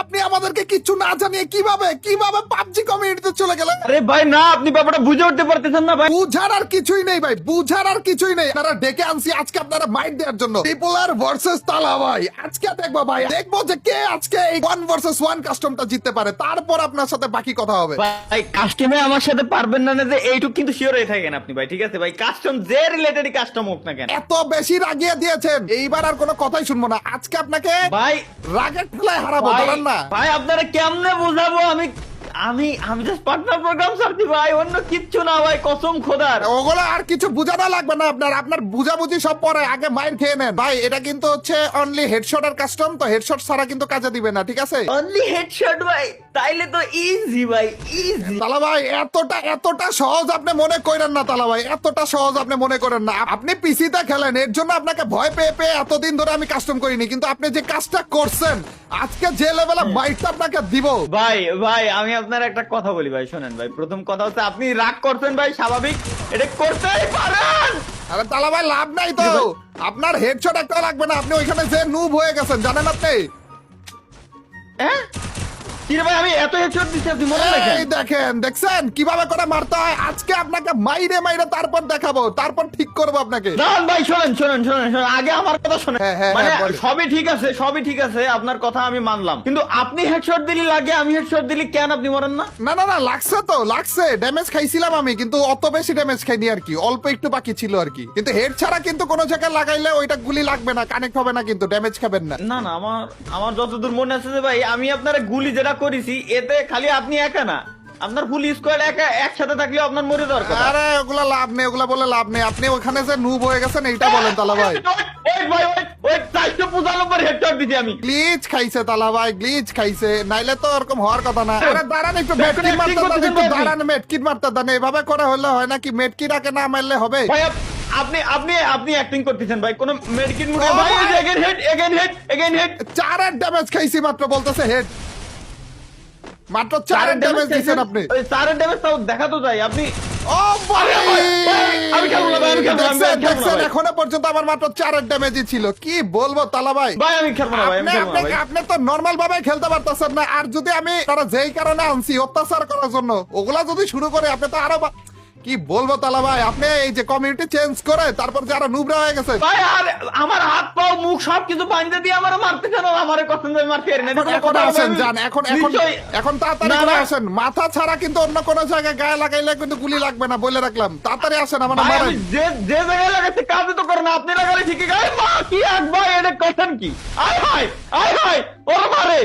আপনি আমাদেরকে কিচ্ছু না জানিয়ে কিভাবে কিভাবে পাবজি কমিউনিটিতে চলে গেলেন? আরে ভাই না, আপনি ব্যাপারটা বুঝে উঠতে পারতেছেন না ভাই। বুঝার আর কিছুই নেই ভাই, বুঝার আর কিছুই নেই। আপনারা ডেকে আনছি আজকে আপনারা মাইন্ড দেওয়ার জন্য। ট্রিপলার ভার্সেস তালা ভাই, আজকে দেখবো ভাই, দেখবো যে কে আজকে এই 1 ভার্সেস 1 কাস্টমটা জিততে পারে। তারপর আপনার সাথে বাকি কথা হবে। ভাই কাস্টমে আমার সাথে পারবেন না যে এইটুক কিন্তু শিওর হয়ে থাকেন আপনি ভাই, ঠিক আছে ভাই? কাস্টম যে রিলেটেড কাস্টম হোক না কেন। এত বেশি রাগিয়ে দিয়েছেন, এইবার আর কোনো কথাই শুনবো না। আজকে আপনাকে ভাই রাগের ঠেলায় হারাবো, ভাই, জানেন না? ভাই আপনারা কেমনে বুঝাবো? আমি আমি আমি জাস্ট পার্টনার প্রোগ্রাম সারছি ভাই, অন্য কিচ্ছু না ভাই, কসম খোদার। ওগুলো আর কিছু বুঝানো লাগবে না আপনার, আপনার বুঝাবুঝি সব পরে, আগে মাইর খেয়ে নেন ভাই। এটা কিন্তু হচ্ছে অনলি হেডশটের কাস্টম, তো হেডশট ছাড়া কিন্তু কাজে দিবে না, ঠিক আছে? অনলি হেডশট ভাই, তাইলে তো ইজি ভাই, ইজি। তালা ভাই এতটা সহজ আপনি মনে করেন না, তালা ভাই এতটা সহজ আপনি মনে করেন না। আপনি পিসিতে খেলেন, এর জন্য আপনাকে ভয় পেয়ে পেয়ে এতদিন ধরে আমি কাস্টম করিনি, কিন্তু আপনি যে কাজটা করছেন আজকে যে লেভেলে মাইটটা আপনাকে দিব ভাই ভাই আমি আপনার একটা কথা বলি ভাই, শোনেন ভাই। প্রথম কথা হচ্ছে আপনি রাগ করছেন ভাই, স্বাভাবিক, এটা করতেই পারেন। আরে তালা ভাই লাভ নাই তো, আপনার হেডশট একটা লাগবে না, আপনি ওইখানে যে নুব হয়ে গেছেন জানেন আপনি। হ্যাঁ কি রে ভাই, আমি এত হেডশট দিচ্ছি আপনি মনে রাখেন। এই দেখেন, দেখছেন কিভাবে করে মারতে হয়? আজকে আপনাকে মাইরে মাইরে তারপর দেখাবো, তারপর ঠিক করবো আপনাকে। দাঁড়ান ভাই, শোনেন শোনেন শোনেন শোনেন, আগে আমার কথা শোনেন। হ্যাঁ, হ্যাঁ, মানে হ্যাঁ, বলেন। সবই ঠিক আছে, সবই ঠিক আছে, আপনার কথা আমি মানলাম, কিন্তু আপনি হেডশট দিলি লাগে, আমি হেডশট দিলি কেন আপনি মরেন না? না না না, লাগছে তো লাগছে, ড্যামেজ খাইছিলাম আমি, কিন্তু অত বেশি ড্যামেজ খাইনি আর কি, অল্প একটু বাকি ছিল আর কি। কিন্তু হেড ছাড়া কিন্তু কোনো জায়গায় লাগাইলে ওইটা গুলি লাগবে না, কানেক্ট হবে না, কিন্তু ড্যামেজ খাবেন না। না না, আমার আমার যতদূর মনে আছে যে ভাই, আমি আপনার গুলি যেটা করেছি এতে খালি আপনি একা না, আপনার ফুল স্কোয়াড একা একসাথে থাকলে আপনার মরে দরকার। আরে ওগুলা লাভ নেই, ওগুলা বলে লাভ নেই। আপনি ওখানে যে নুব হয়ে গেছেন এইটা বলেন তালা ভাই। ওই 495 হেডশট দিছি আমি। গ্লিচ খাইছে তালা ভাই, গ্লিচ খাইছে, নাইলে তো এরকম হওয়ার কথা না। আরে দাঁড়ান একটু মেডকিট মারতে দেন, একটু দাঁড়ান, মেডকিট মারতে দেন। এভাবে করে হলে হয় নাকি? মেডকিট আগে না মারলে হবে? ভাই আপনি আপনি আপনি অ্যাক্টিং করতেছেন ভাই, কোন মেডিকেট মুডে ও ভাই। ভাই! Again head again head again head. 4 damage খাইছি মাত্র, বলতেছে হেড। মাত্র 4 ড্যামেজ দিয়েছেন আপনি। ওই 4 ড্যামেজ তাও দেখা তো যায় আপনি। ও ভাই, আমি খেলবো না ভাই, আমি খেলবো না, আমি খেলবো না দেখছেন ভাই। এখনো পর্যন্ত আমার মাত্র 4 ড্যামেজই ছিল। কি বলবো তালা ভাই, ভাই আমি খেলবো না ভাই, আমি খেলবো না ভাই। আপনি তো নরমাল ভাবে খেলতে পারতেছেন না। আর যদি আমি তারা যেই কারণে আনছি অত্যাচার করার জন্য, ওগুলা যদি শুরু করে আপনি তো আরো কি বলবো তালা ভাই, আপনি এই যে কমিউনিটি চেঞ্জ করে তারপর যে আরো নুবরা হয়ে গেছে। ভাই আর আমার হাত পা মুখ সবকিছু বাঁধতে দিয়ে আমার মারতে চান, আমারে কথা আমি মারতে পারি না। এখন আসেন যান, এখন এখন নিশ্চয়ই- এখন তাড়াতাড়ি না, করে না। আসেন। মাথা ছাড়া কিন্তু অন্য কোনো জায়গায় গায়ে লাগাইলে কিন্তু গুলি লাগবে না, বলে রাখলাম। তাড়াতাড়ি আসেন, আমার ভাই, মারেন। আমি যে যে জায়গায় লাগাচ্ছি কাজে তো করে না, আপনি লাগালে ঠিকই গায়ে মা কি এক ভাই, এটা কথা কি? আয় হায় আয় হায়, ওর মারে।